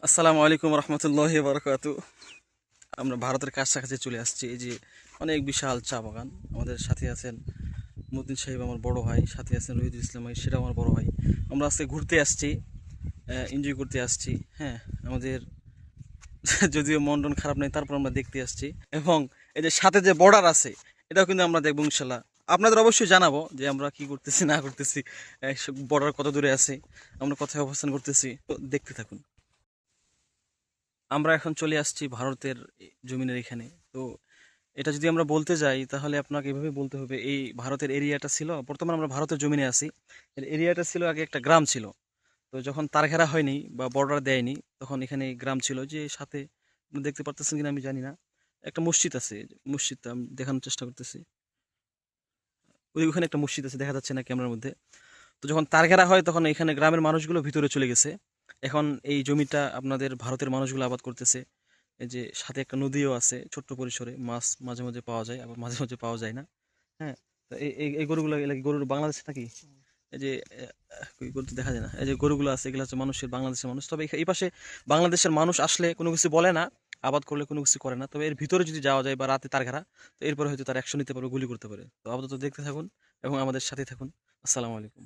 আসসালামু আলাইকুম রহমতুল্লাহি বারাকাতু। আমরা ভারতের কাছাকাছি চলে আসছি। এই যে অনেক বিশাল চা বাগান। আমাদের সাথে আছেন মতিন সাহেব, আমার বড় ভাই, সাথে আছেন রহিদুল ইসলাম ভাই, সেটাও আমার বড় ভাই। আমরা আজকে ঘুরতে আসছি, এনজয় করতে আসছি। হ্যাঁ, আমাদের যদিও মন টন খারাপ নেই, তারপর আমরা দেখতে আসছি। এবং এই যে সাথে যে বর্ডার আছে, এটাও কিন্তু আমরা দেখবো ইনশাল্লাহ। আপনাদের অবশ্যই জানাবো যে আমরা কি করতেছি না করতেছি, বর্ডার কত দূরে আছে, আমরা কোথায় অবস্থান করতেছি। তো দেখতে থাকুন। আমরা এখন চলে আসছি ভারতের জমিনের এখানে। তো এটা যদি আমরা বলতে যাই তাহলে আপনাকে এভাবে বলতে হবে, এই ভারতের এরিয়াটা ছিল, বর্তমানে আমরা ভারতের জমিনে আছি। এর এরিয়াটা ছিল আগে একটা গ্রাম ছিল। তো যখন তার ঘেরা হয়নি বা বর্ডার দেয়নি, তখন এখানে গ্রাম ছিল। যে সাথে আপনি দেখতে পারতেছেন কিনা আমি জানি না, একটা মসজিদ আছে। মসজিদটা আমি দেখানোর চেষ্টা করতেছি। ওখানে একটা মসজিদ আছে, দেখা যাচ্ছে না ক্যামেরার মধ্যে। তো যখন তার ঘেরা হয় তখন এখানে গ্রামের মানুষগুলো ভিতরে চলে গেছে। এখন এই জমিটা আপনাদের ভারতের মানুষগুলো আবাদ করতেছে। এই যে সাথে একটা নদীও আছে, ছোট্ট পরিসরে মাছ মাঝে মাঝে পাওয়া যায়, আবার মাঝে মাঝে পাওয়া যায় না। হ্যাঁ, তো এই এই এই গরুগুলো, এগুলা কি গরুর বাংলাদেশে নাকি? এই যে কই গরু তো দেখা যায় না, এই যে গরুগুলো আছে, এগুলো হচ্ছে মানুষের, বাংলাদেশের মানুষ। তবে এই পাশে বাংলাদেশের মানুষ আসলে কোনো কিছু বলে না, আবাদ করলে কোনো কিছু করে না। তবে এর ভিতরে যদি যাওয়া যায় বা রাতে তার ঘেরা, তো এরপরে হয়তো তার অ্যাকশন নিতে পারবে, গুলি করতে পারে। তো আপাতত দেখতে থাকুন এবং আমাদের সাথে থাকুন। আসসালামু আলাইকুম।